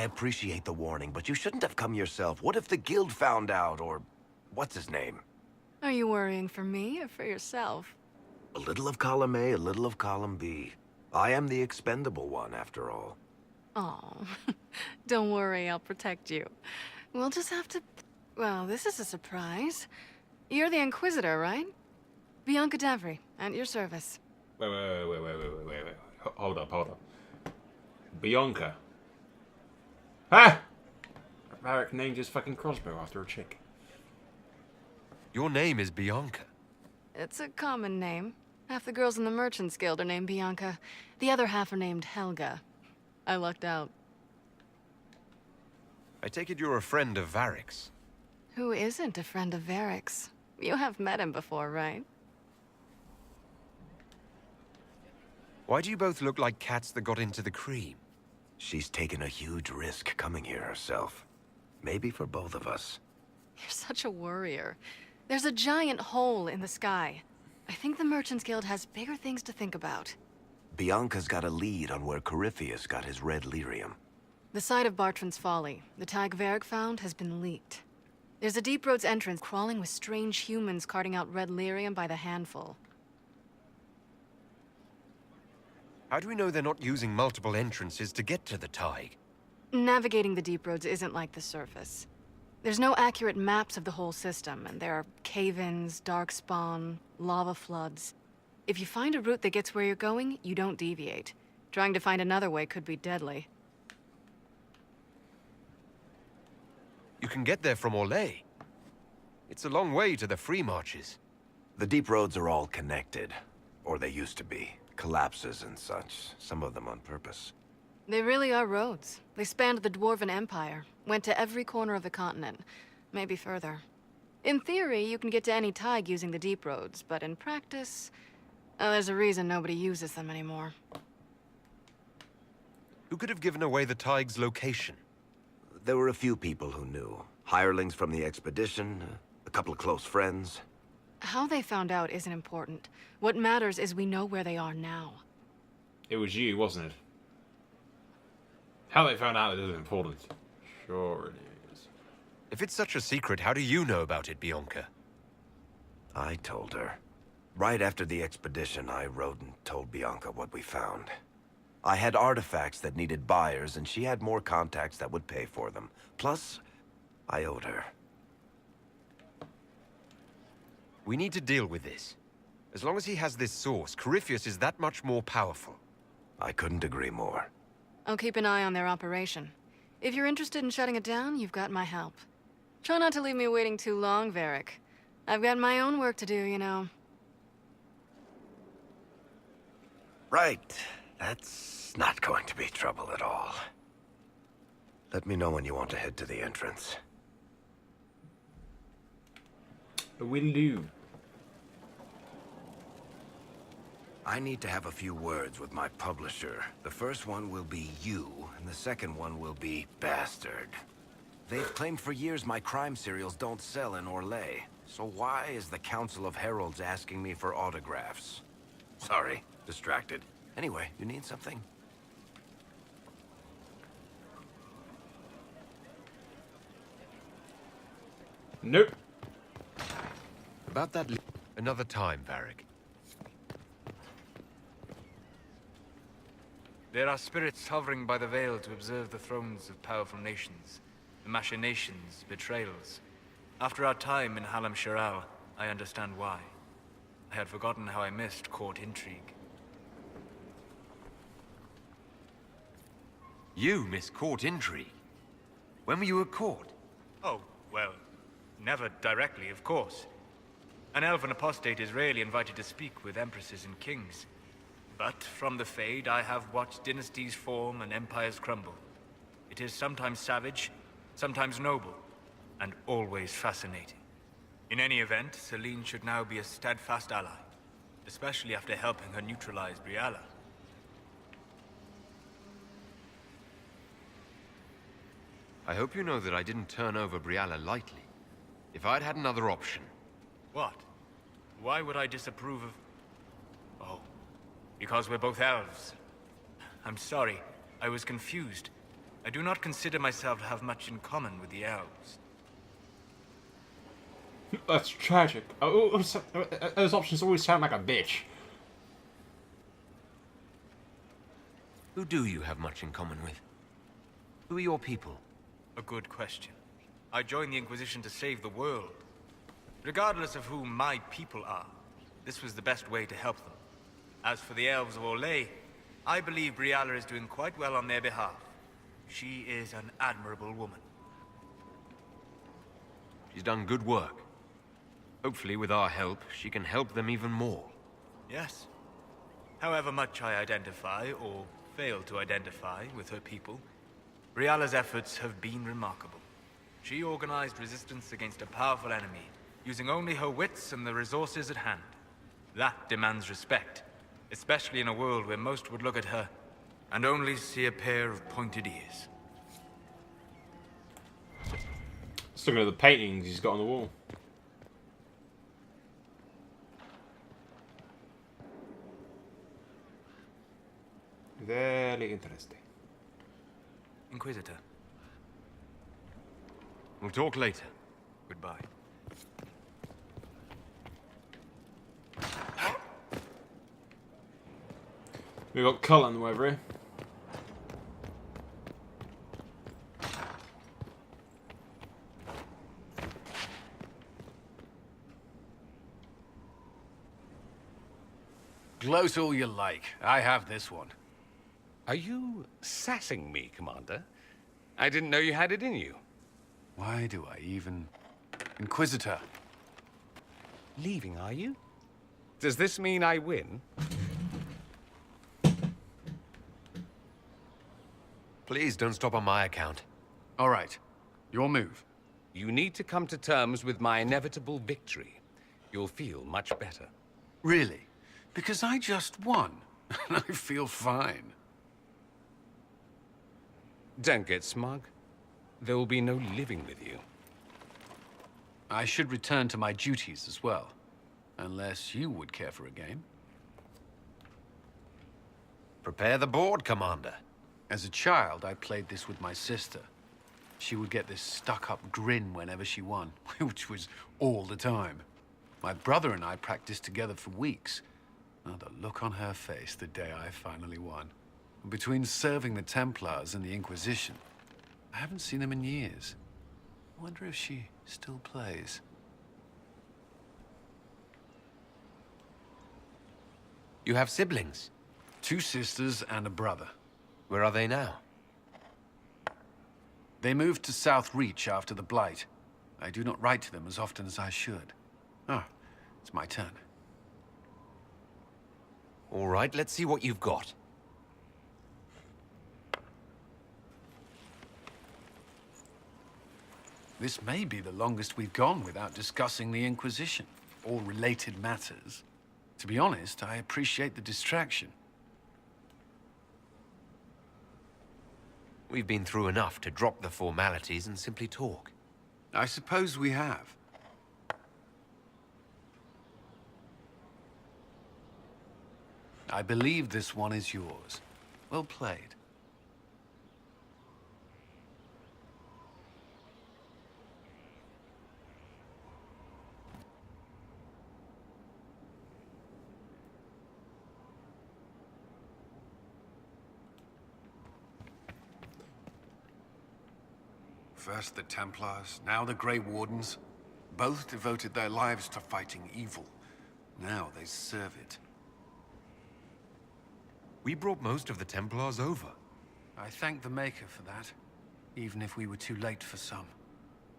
appreciate the warning, but you shouldn't have come yourself. What if the guild found out, or... what's his name? Are you worrying for me or for yourself? A little of column A, a little of column B. I am the expendable one, after all. Oh, don't worry, I'll protect you. We'll just have to... Well, this is a surprise. You're the Inquisitor, right? Bianca Davry, at your service. Wait. Hold up. Bianca. Ah! Varric named his fucking crossbow after a chick. Your name is Bianca. It's a common name. Half the girls in the Merchants Guild are named Bianca. The other half are named Helga. I lucked out. I take it you're a friend of Varric's. Who isn't a friend of Varric's? You have met him before, right? Why do you both look like cats that got into the cream? She's taken a huge risk coming here herself. Maybe for both of us. You're such a worrier. There's a giant hole in the sky. I think the Merchants Guild has bigger things to think about. Bianca's got a lead on where Corypheus got his red lyrium. The site of Bartran's Folly, the tag Varric found, has been leaked. There's a Deep Roads entrance crawling with strange humans carting out red lyrium by the handful. How do we know they're not using multiple entrances to get to the Tig? Navigating the Deep Roads isn't like the surface. There's no accurate maps of the whole system, and there are cave-ins, darkspawn, lava floods. If you find a route that gets where you're going, you don't deviate. Trying to find another way could be deadly. You can get there from Orlais. It's a long way to the free marches. The deep roads are all connected. Or they used to be. Collapses and such, some of them on purpose. They really are roads. They spanned the Dwarven Empire, went to every corner of the continent, maybe further. In theory, you can get to any Tig using the deep roads, but in practice, there's a reason nobody uses them anymore. Who could have given away the Tig's location? There were a few people who knew. Hirelings from the expedition, a couple of close friends. How they found out isn't important. What matters is we know where they are now. It was you, wasn't it? How they found out isn't important. Sure it is. If it's such a secret, how do you know about it, Bianca? I told her. Right after the expedition, I wrote and told Bianca what we found. I had artifacts that needed buyers, and she had more contacts that would pay for them. Plus, I owed her. We need to deal with this. As long as he has this source, Corypheus is that much more powerful. I couldn't agree more. I'll keep an eye on their operation. If you're interested in shutting it down, you've got my help. Try not to leave me waiting too long, Varric. I've got my own work to do, you know. Right. That's not going to be trouble at all. Let me know when you want to head to the entrance. Will do. I need to have a few words with my publisher. The first one will be you, and the second one will be Bastard. They've claimed for years my crime serials don't sell in Orlais. So why is the Council of Heralds asking me for autographs? Sorry, distracted. Anyway, you need something? Nope. About that another time, Varric. There are spirits hovering by the veil to observe the thrones of powerful nations, the machinations, betrayals. After our time in Halam Shiral, I understand why. I had forgotten how I missed court intrigue. You miss court intrigue? When were you at court? Oh, well, never directly, of course. An elven apostate is rarely invited to speak with empresses and kings. But from the Fade, I have watched dynasties form and empires crumble. It is sometimes savage, sometimes noble, and always fascinating. In any event, Celine should now be a steadfast ally, especially after helping her neutralize Briala. I hope you know that I didn't turn over Briala lightly. If I'd had another option... What? Why would I disapprove of... Oh, because we're both elves. I'm sorry, I was confused. I do not consider myself to have much in common with the elves. That's tragic. Those options always sound like a bitch. Who do you have much in common with? Who are your people? A good question. I joined the Inquisition to save the world. Regardless of who my people are, this was the best way to help them. As for the elves of Orlais, I believe Brialla is doing quite well on their behalf. She is an admirable woman. She's done good work. Hopefully, with our help, she can help them even more. Yes. However much I identify, or fail to identify, with her people, Brialla's efforts have been remarkable. She organized resistance against a powerful enemy, using only her wits and the resources at hand. That demands respect, especially in a world where most would look at her and only see a pair of pointed ears. Just looking at the paintings he's got on the wall. Very interesting. Inquisitor, We'll talk later. goodbye. We've got Cullen over here. Gloat all you like. I have this one. Are you sassing me, Commander? I didn't know you had it in you. Why do I even... Inquisitor. Leaving, are you? Does this mean I win? Please don't stop on my account. All right. Your move. You need to come to terms with my inevitable victory. You'll feel much better. Really? Because I just won. And I feel fine. Don't get smug. There will be no living with you. I should return to my duties as well. Unless you would care for a game. Prepare the board, Commander. As a child, I played this with my sister. She would get this stuck-up grin whenever she won, which was all the time. My brother and I practiced together for weeks. Oh, the look on her face the day I finally won. Between serving the Templars and the Inquisition, I haven't seen them in years. I wonder if she still plays. You have siblings. 2 sisters and a brother. Where are they now? They moved to South Reach after the Blight. I do not write to them as often as I should. Oh, it's my turn. All right, let's see what you've got. This may be the longest we've gone without discussing the Inquisition, or related matters. To be honest, I appreciate the distraction. We've been through enough to drop the formalities and simply talk. I suppose we have. I believe this one is yours. Well played. First the Templars, now the Grey Wardens. Both devoted their lives to fighting evil. Now they serve it. We brought most of the Templars over. I thank the Maker for that, even if we were too late for some.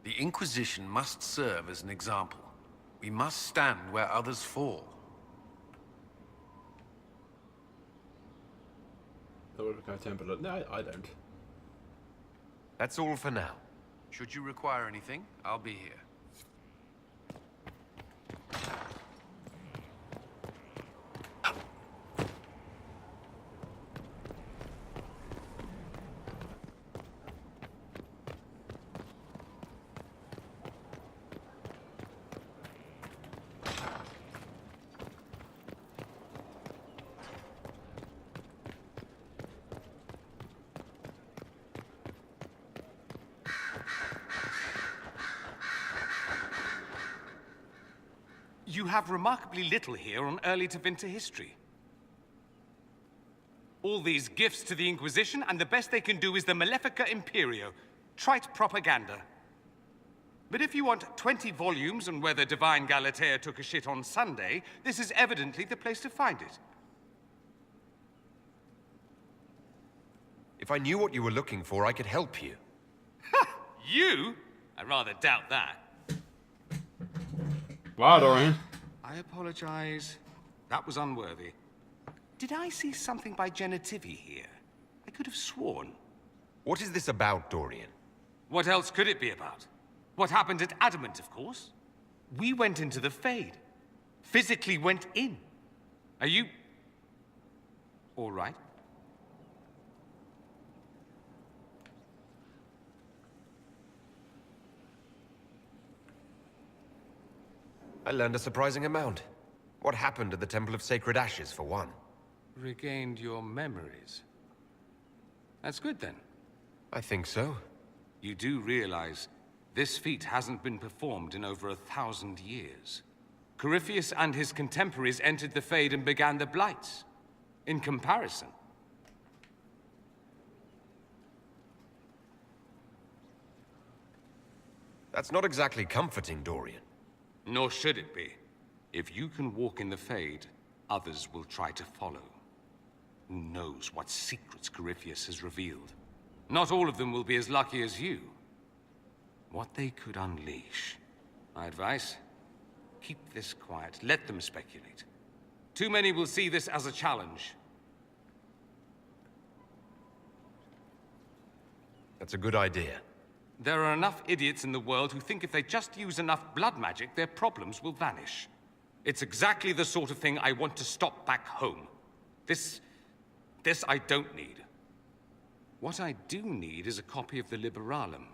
The Inquisition must serve as an example. We must stand where others fall. That would become a Templar. No, I don't. That's all for now. Should you require anything, I'll be here. You have remarkably little here on early to Vinter history. All these gifts to the Inquisition, and the best they can do is the Malefica Imperio. Trite propaganda. But if you want 20 volumes on whether Divine Galatea took a shit on Sunday, this is evidently the place to find it. If I knew what you were looking for, I could help you. You? I rather doubt that. Wow, Dorian. I apologize. That was unworthy. Did I see something by Genitivi here? I could have sworn. What is this about, Dorian? What else could it be about? What happened at Adamant, of course. We went into the Fade. Physically went in. Are you... all right? I learned a surprising amount. What happened at the Temple of Sacred Ashes, for one? Regained your memories. That's good, then. I think so. You do realize this feat hasn't been performed in over 1,000 years. Corypheus and his contemporaries entered the Fade and began the Blights. In comparison. That's not exactly comforting, Dorian. Nor should it be. If you can walk in the Fade, others will try to follow. Who knows what secrets Corypheus has revealed? Not all of them will be as lucky as you. What they could unleash. My advice? Keep this quiet. Let them speculate. Too many will see this as a challenge. That's a good idea. There are enough idiots in the world who think if they just use enough blood magic, their problems will vanish. It's exactly the sort of thing I want to stop back home. This I don't need. What I do need is a copy of the Liberalum.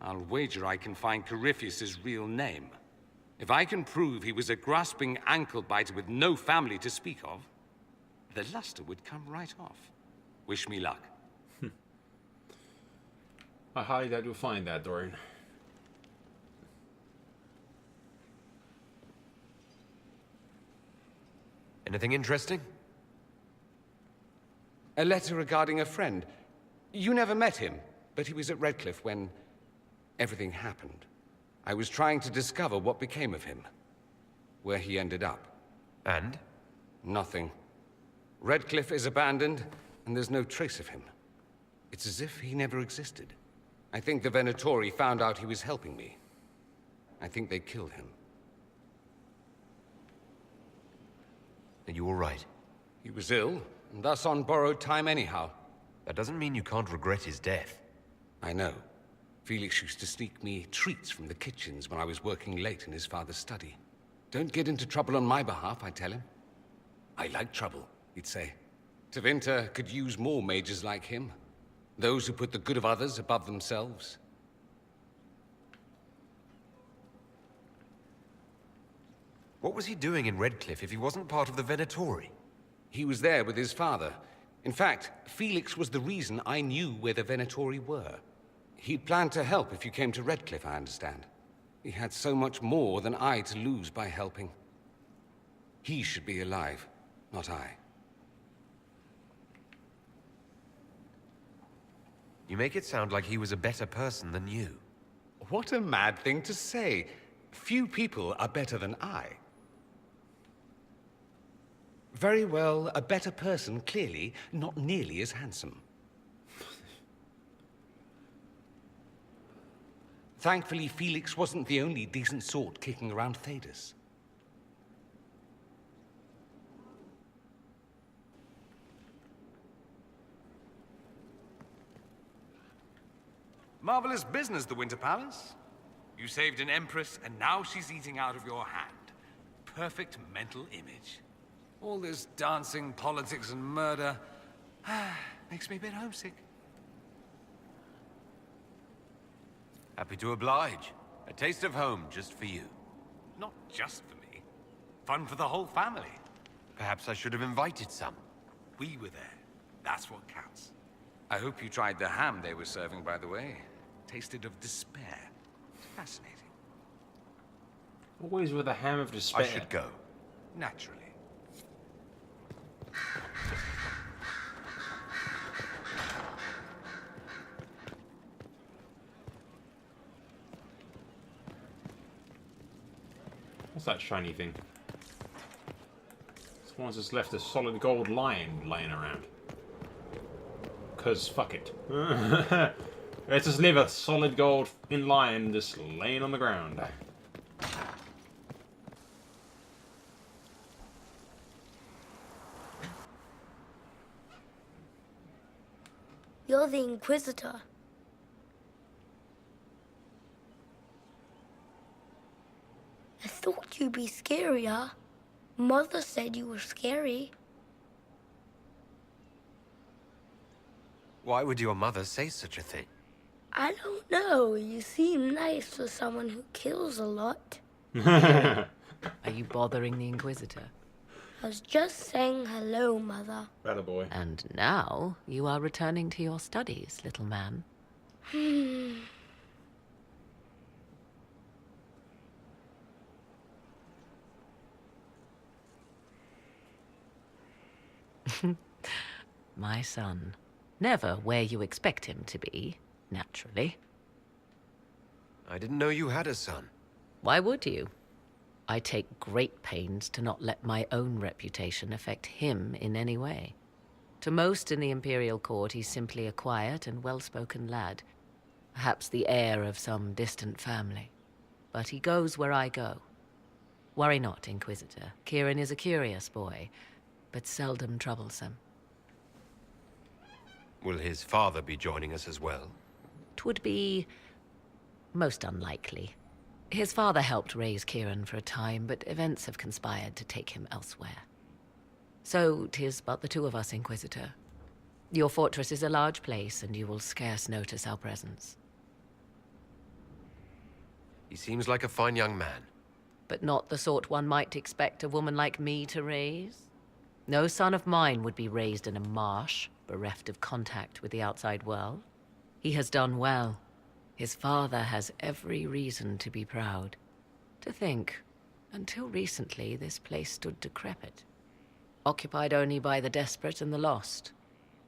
I'll wager I can find Corypheus's real name. If I can prove he was a grasping ankle-biter with no family to speak of, the luster would come right off. Wish me luck. I highly doubt you'll find that, Dorian. Anything interesting? A letter regarding a friend. You never met him, but he was at Redcliffe when everything happened. I was trying to discover what became of him, where he ended up. And? Nothing. Redcliffe is abandoned, and there's no trace of him. It's as if he never existed. I think the Venatori found out he was helping me. I think they killed him. Are you all right? He was ill, and thus on borrowed time anyhow. That doesn't mean you can't regret his death. I know. Felix used to sneak me treats from the kitchens when I was working late in his father's study. Don't get into trouble on my behalf, I tell him. I like trouble, he'd say. Tevinter could use more mages like him. Those who put the good of others above themselves. What was he doing in Redcliffe if he wasn't part of the Venatori? He was there with his father. In fact, Felix was the reason I knew where the Venatori were. He'd planned to help if you came to Redcliffe, I understand. He had so much more than I to lose by helping. He should be alive, not I. You make it sound like he was a better person than you. What a mad thing to say. Few people are better than I. Very well, a better person, clearly, not nearly as handsome. Thankfully, Felix wasn't the only decent sort kicking around Thedas. Marvelous business, the Winter Palace. You saved an empress, and now she's eating out of your hand. Perfect mental image. All this dancing, politics, and murder makes me a bit homesick. Happy to oblige. A taste of home just for you. Not just for me. Fun for the whole family. Perhaps I should have invited some. We were there. That's what counts. I hope you tried the ham they were serving, by the way. Tasted of despair. Fascinating. Always with a ham of despair. I should go. Naturally. What's that shiny thing? Someone's just left a solid gold lion laying around. Cause fuck it. Let's just leave a solid gold in lion just laying on the ground. You're the Inquisitor. I thought you'd be scarier. Mother said you were scary. Why would your mother say such a thing? I don't know. You seem nice for someone who kills a lot. Are you bothering the Inquisitor? I was just saying hello, Mother. Better boy. And now you are returning to your studies, little man. My son. Never where you expect him to be, naturally. I didn't know you had a son. Why would you? I take great pains to not let my own reputation affect him in any way. To most in the Imperial Court, he's simply a quiet and well-spoken lad. Perhaps the heir of some distant family. But he goes where I go. Worry not, Inquisitor. Kieran is a curious boy, but seldom troublesome. Will his father be joining us as well? 'Twould be most unlikely. His father helped raise Kieran for a time, but events have conspired to take him elsewhere. So 'tis but the two of us, Inquisitor. Your fortress is a large place, and you will scarce notice our presence. He seems like a fine young man. But not the sort one might expect a woman like me to raise. No son of mine would be raised in a marsh, bereft of contact with the outside world. He has done well. His father has every reason to be proud. To think, until recently, this place stood decrepit, occupied only by the desperate and the lost.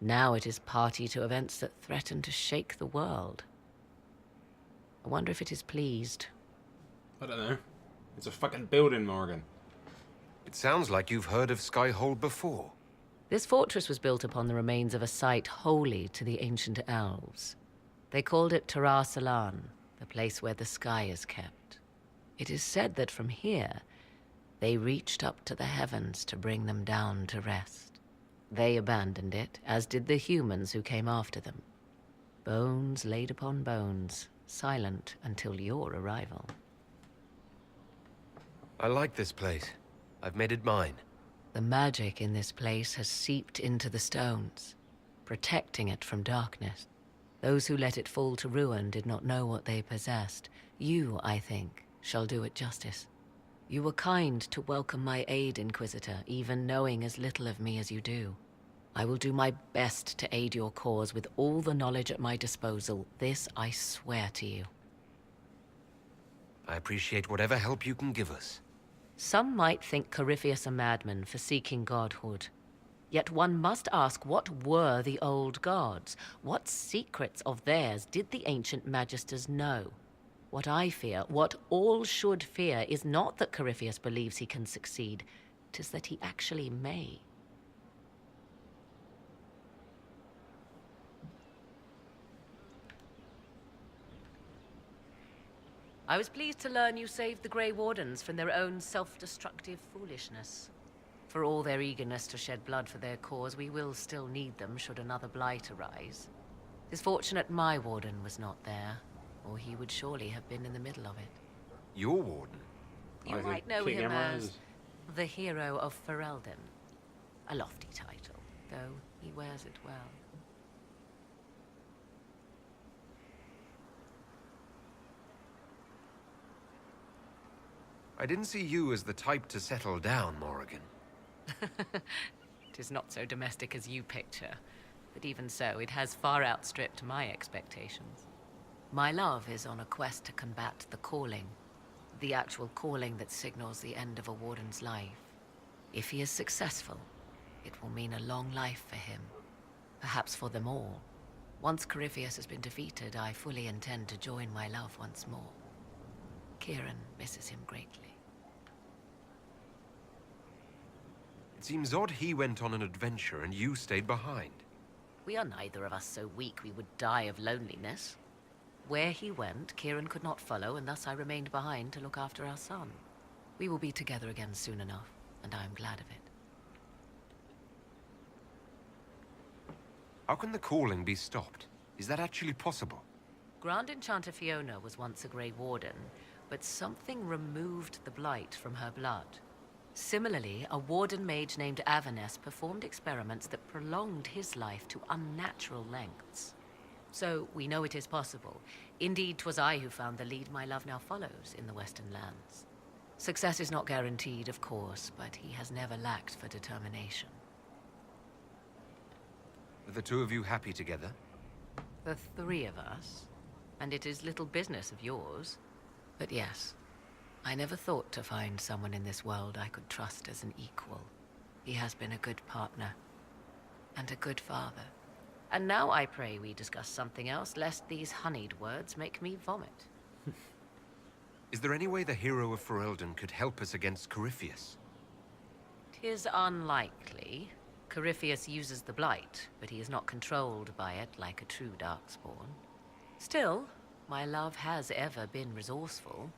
Now it is party to events that threaten to shake the world. I wonder if it is pleased. I don't know. It's a fucking building, Morgan. It sounds like you've heard of Skyhold before. This fortress was built upon the remains of a site holy to the ancient elves. They called it Tarar Salan, the place where the sky is kept. It is said that from here, they reached up to the heavens to bring them down to rest. They abandoned it, as did the humans who came after them. Bones laid upon bones, silent until your arrival. I like this place. I've made it mine. The magic in this place has seeped into the stones, protecting it from darkness. Those who let it fall to ruin did not know what they possessed. You, I think, shall do it justice. You were kind to welcome my aid, Inquisitor, even knowing as little of me as you do. I will do my best to aid your cause with all the knowledge at my disposal. This I swear to you. I appreciate whatever help you can give us. Some might think Corypheus a madman for seeking godhood. Yet one must ask, what were the old gods? What secrets of theirs did the ancient magisters know? What I fear, what all should fear, is not that Corypheus believes he can succeed. 'Tis that he actually may. I was pleased to learn you saved the Grey Wardens from their own self-destructive foolishness. For all their eagerness to shed blood for their cause, we will still need them should another blight arise. 'Tis fortunate my warden was not there, or he would surely have been in the middle of it. Your warden? You might know him as the Hero of Ferelden. A lofty title, though he wears it well. I didn't see you as the type to settle down, Morrigan. 'Tis not so domestic as you picture, but even so, it has far outstripped my expectations. My love is on a quest to combat the calling, The actual calling that signals the end of a warden's life. If he is successful, it will mean a long life for him. Perhaps for them all. Once Corypheus has been defeated, I fully intend to join my love once more. Kieran misses him greatly. It seems odd he went on an adventure and you stayed behind. We are neither of us so weak we would die of loneliness. Where he went, Kieran could not follow, and thus I remained behind to look after our son. We will be together again soon enough, and I am glad of it. How can the calling be stopped? Is that actually possible? Grand Enchanter Fiona was once a Grey Warden, but something removed the blight from her blood. Similarly, a Warden mage named Avernus performed experiments that prolonged his life to unnatural lengths. So, we know it is possible. Indeed, 'twas I who found the lead my love now follows in the Western lands. Success is not guaranteed, of course, but he has never lacked for determination. Are the two of you happy together? The three of us, and it is little business of yours. But yes, I never thought to find someone in this world I could trust as an equal. He has been a good partner, and a good father. And now I pray we discuss something else, lest these honeyed words make me vomit. Is there any way the hero of Ferelden could help us against Corypheus? 'Tis unlikely. Corypheus uses the blight, but he is not controlled by it like a true darkspawn. Still, my love has ever been resourceful.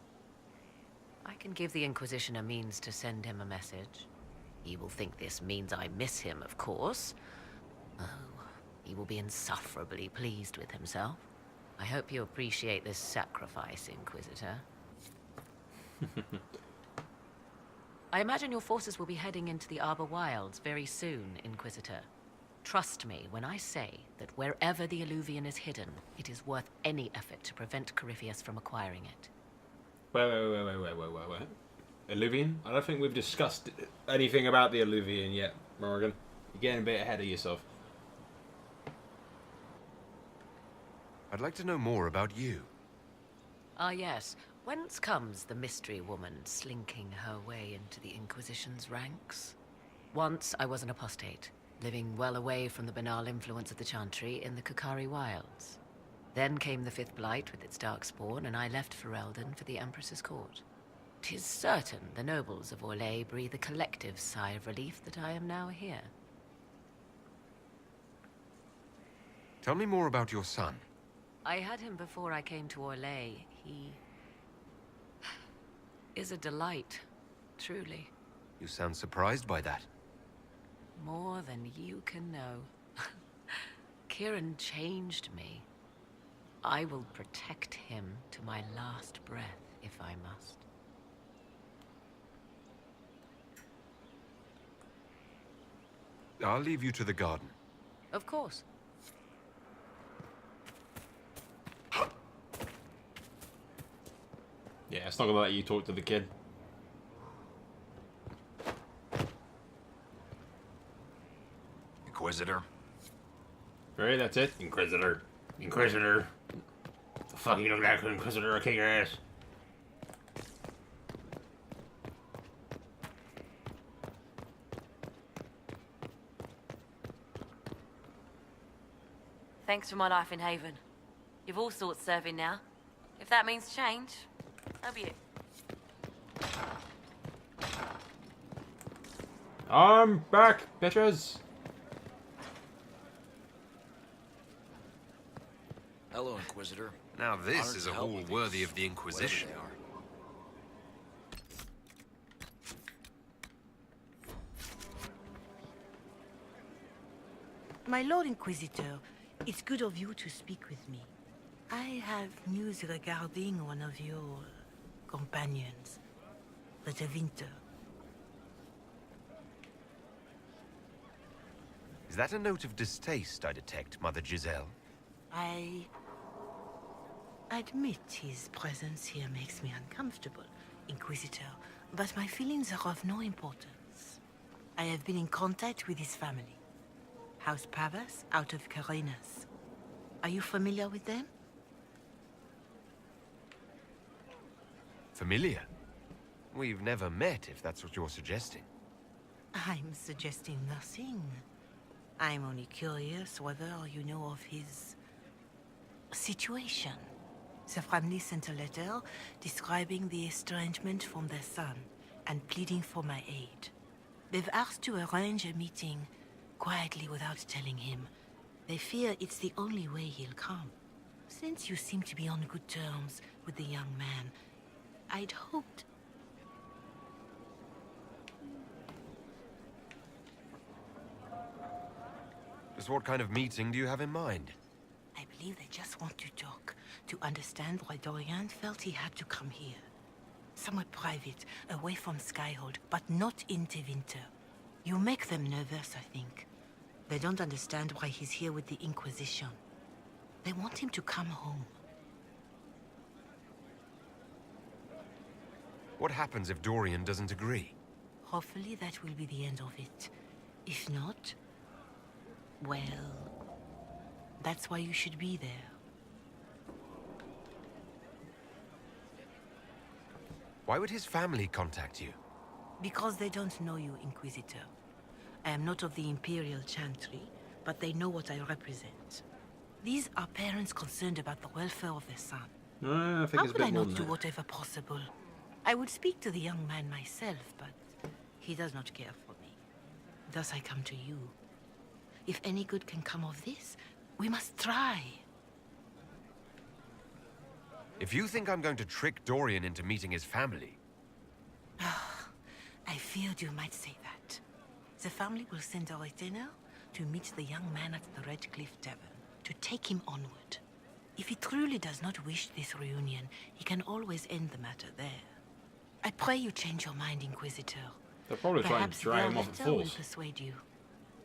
I can give the Inquisition a means to send him a message. He will think this means I miss him, of course. Oh, he will be insufferably pleased with himself. I hope you appreciate this sacrifice, Inquisitor. I imagine your forces will be heading into the Arbor Wilds very soon, Inquisitor. Trust me when I say that wherever the Alluvian is hidden, it is worth any effort to prevent Corypheus from acquiring it. Wait. Alluvian? I don't think we've discussed anything about the Alluvian yet, Morrigan. You're getting a bit ahead of yourself. I'd like to know more about you. Ah, yes. Whence comes the mystery woman slinking her way into the Inquisition's ranks? Once I was an apostate, living well away from the banal influence of the Chantry in the Kukari Wilds. Then came the Fifth Blight with its darkspawn, and I left Ferelden for the Empress's court. 'Tis certain the nobles of Orlais breathe a collective sigh of relief that I am now here. Tell me more about your son. I had him before I came to Orlais. He is a delight, truly. You sound surprised by that. More than you can know. Kieran changed me. I will protect him to my last breath, if I must. I'll leave you to the garden. Of course. Yeah, it's not gonna let you talk to the kid. Inquisitor. Right, that's it. Inquisitor. Inquisitor. The fuck you look like an Inquisitor, I'll kick your ass. Thanks for my life in Haven. You've all sorts serving now. If that means change, so be it. I'm back, bitches! Hello, Inquisitor. Now this Honored is to a help hall with worthy these, of the Inquisition. whatever My Lord Inquisitor, it's good of you to speak with me. I have news regarding one of your companions, the De Winter. Is that a note of distaste I detect, Mother Giselle? I admit his presence here makes me uncomfortable, Inquisitor, but my feelings are of no importance. I have been in contact with his family. House Pavas, out of Carenas. Are you familiar with them? Familiar? We've never met, if that's what you're suggesting. I'm suggesting nothing. I'm only curious whether you know of his situation. The family sent a letter describing the estrangement from their son and pleading for my aid. They've asked to arrange a meeting quietly without telling him. They fear it's the only way he'll come. Since you seem to be on good terms with the young man, I'd hoped... Just what kind of meeting do you have in mind? I believe they just want to talk, to understand why Dorian felt he had to come here. Somewhere private, away from Skyhold, but not in Tevinter. You make them nervous, I think. They don't understand why he's here with the Inquisition. They want him to come home. What happens if Dorian doesn't agree? Hopefully that will be the end of it. If not, well, that's why you should be there. Why would his family contact you? Because they don't know you, Inquisitor. I am not of the Imperial Chantry, but they know what I represent. These are parents concerned about the welfare of their son. I think How it's a could I bit more not than do that. whatever possible? I would speak to the young man myself, but he does not care for me. Thus I come to you. If any good can come of this, we must try. If you think I'm going to trick Dorian into meeting his family... I feared you might say that. The family will send a retainer to meet the young man at the Red Cliff Tavern, to take him onward. If he truly does not wish this reunion, he can always end the matter there. I pray you change your mind, Inquisitor. They'll probably try and Perhaps drag their him off at letter will force. persuade you.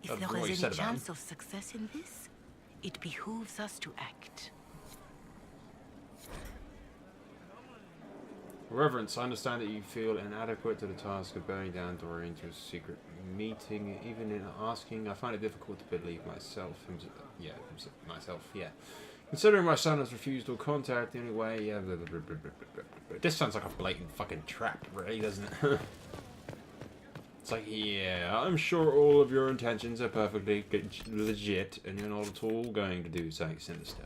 If That's there what he is said any about him. chance of success in this, it behooves us to act. Reverence, I understand that you feel inadequate to the task of bearing down Dorian to a secret meeting. Even in asking, I find it difficult to believe myself. Yeah. Considering my son has refused all contact, the only way, yeah. Blah, blah, blah, blah, blah, blah, blah. This sounds like a blatant fucking trap, really, doesn't it? It's like, yeah, I'm sure all of your intentions are perfectly legit, and you're not at all going to do something sinister.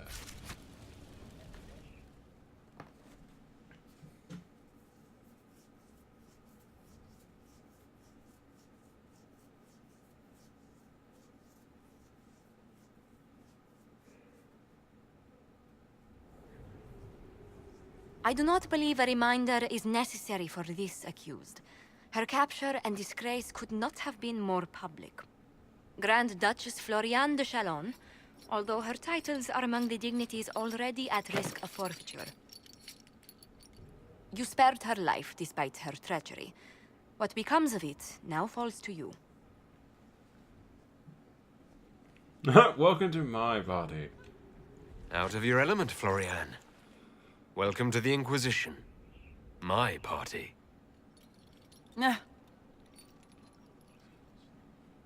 I do not believe a reminder is necessary for this accused. Her capture and disgrace could not have been more public. Grand Duchess Floriane de Chalon, although her titles are among the dignities already at risk of forfeiture. You spared her life despite her treachery. What becomes of it now falls to you. Welcome to my party. Out of your element, Floriane. Welcome to the Inquisition. My party.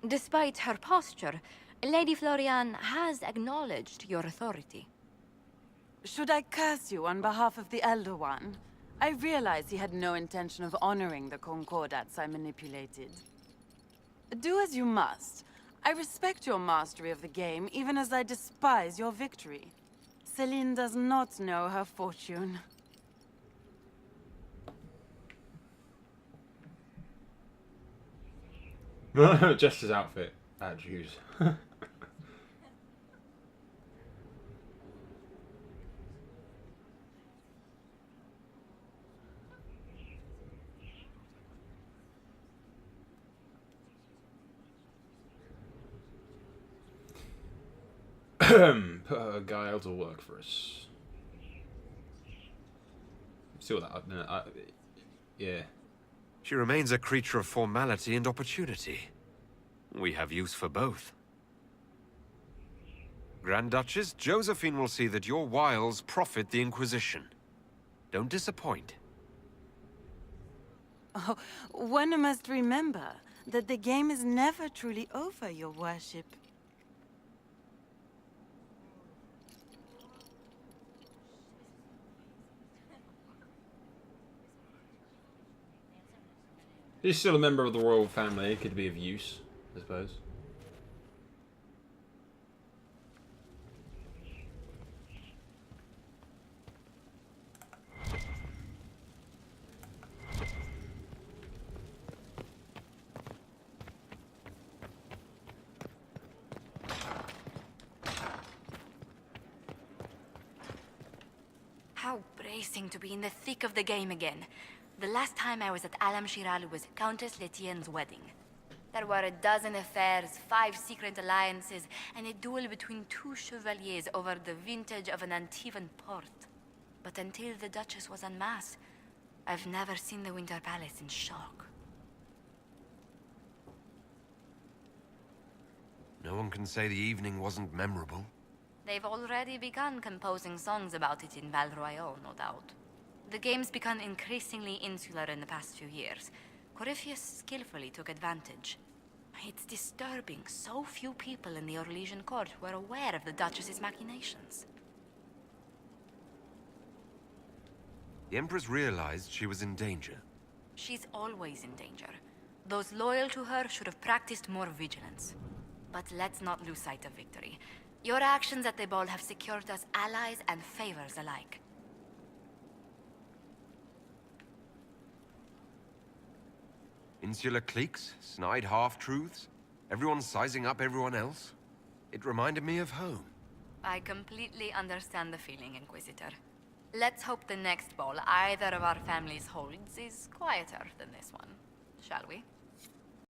Despite her posture, Lady Floriane has acknowledged your authority. Should I curse you on behalf of the Elder One? I realize he had no intention of honoring the concordats I manipulated. Do as you must. I respect your mastery of the game, even as I despise your victory. Celine does not know her fortune. Just his outfit. Jeez. Put her guile to work for us. See what that... yeah. She remains a creature of formality and opportunity. We have use for both. Grand Duchess, Josephine will see that your wiles profit the Inquisition. Don't disappoint. Oh, one must remember that the game is never truly over, your worship. He's still a member of the royal family. It could be of use, I suppose. How bracing to be in the thick of the game again. The last time I was at Alam Shiral was Countess Letienne's wedding. There were a dozen affairs, 5 secret alliances, and a duel between 2 chevaliers over the vintage of an Antivan port. But until the Duchess was en masse, I've never seen the Winter Palace in shock. No one can say the evening wasn't memorable. They've already begun composing songs about it in Val Royal, no doubt. The game's become increasingly insular in the past few years. Corypheus skillfully took advantage. It's disturbing so few people in the Orlesian court were aware of the Duchess's machinations. The Empress realized she was in danger. She's always in danger. Those loyal to her should have practiced more vigilance. But let's not lose sight of victory. Your actions at the ball have secured us allies and favors alike. Insular cliques, snide half-truths, everyone sizing up everyone else. It reminded me of home. I completely understand the feeling, Inquisitor. Let's hope the next ball either of our families holds is quieter than this one, shall we?